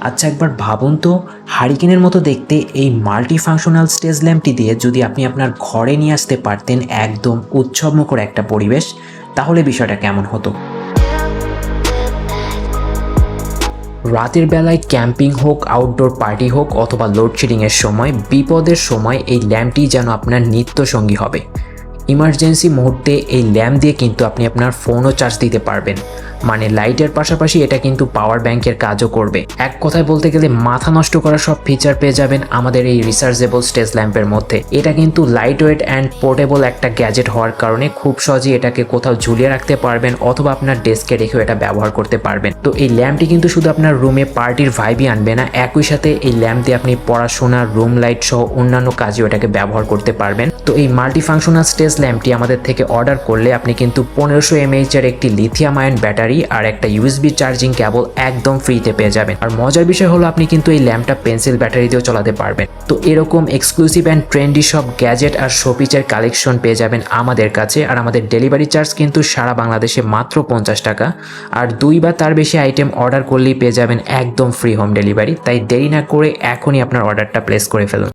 আচ্ছা একবার ভাবুন তো, হারিকেনের মতো দেখতে এই মাল্টি ফাংশনাল স্টেজ ল্যাম্পটি দিয়ে যদি আপনি আপনার ঘরে নিয়ে আসতে পারতেন একদম উৎসবমুখর একটা পরিবেশ, তাহলে বিষয়টা কেমন হতো। রাতের বেলায় ক্যাম্পিং হোক, আউটডোর পার্টি হোক অথবা লোডশেডিংয়ের সময়, বিপদের সময় এই ল্যাম্পটি যেন আপনার নিত্য সঙ্গী হবে। ইমার্জেন্সি মুহূর্তে এই ল্যাম্প দিয়ে কিন্তু আপনি আপনার ফোনও চার্জ দিতে পারবেন, মানে লাইটের পাশাপাশি এটা কিন্তু পাওয়ার ব্যাংকের কাজও করবে। এক কথায় বলতে গেলে মাথা নষ্ট করা সব ফিচার পেয়ে যাবেন আমাদের এই রিচার্জেবল স্টেজ ল্যাম্পের মধ্যে। এটা কিন্তু লাইট ওয়েট অ্যান্ড পোর্টেবল একটা গ্যাজেট হওয়ার কারণে খুব সহজেই এটাকে কোথাও ঝুলিয়ে রাখতে পারবেন অথবা আপনার ডেস্কে রেখেও এটা ব্যবহার করতে পারবেন। তো এই ল্যাম্পটি কিন্তু শুধু আপনার রুমে পার্টির ভাইবই আনবে না, একই সাথে এই ল্যাম্প দিয়ে আপনি পড়াশোনা, রুম লাইট সহ অন্যান্য কাজেও এটাকে ব্যবহার করতে পারবেন। তো এই মাল্টিফাংশনাল স্টেজ ল্যাম্পটি আমাদের থেকে অর্ডার করলে আপনি কিন্তু 1500 mAh এর একটি লিথিয়াম আয়ন ব্যাটারি আর একটা ইউএসবি চার্জিং কেবল একদম ফ্রিতে পেয়ে যাবেন। আর মজার বিষয় হলো আপনি কিন্তু এই ল্যাম্পটা পেন্সিল ব্যাটারি দিয়েও চালাতে পারবেন। তো এরকম এক্সক্লুসিভ অ্যান্ড ট্রেন্ডি সব গ্যাজেট আর শোপিচের কালেকশন পেয়ে যাবেন আমাদের কাছে। আর আমাদের ডেলিভারি চার্জ কিন্তু সারা বাংলাদেশে মাত্র 50 টাকা। আর 2 বা তার বেশি আইটেম অর্ডার করলেই পেয়ে যাবেন একদম ফ্রি হোম ডেলিভারি। তাই দেরি না করে এখনই আপনার অর্ডারটা প্লেস করে ফেলুন।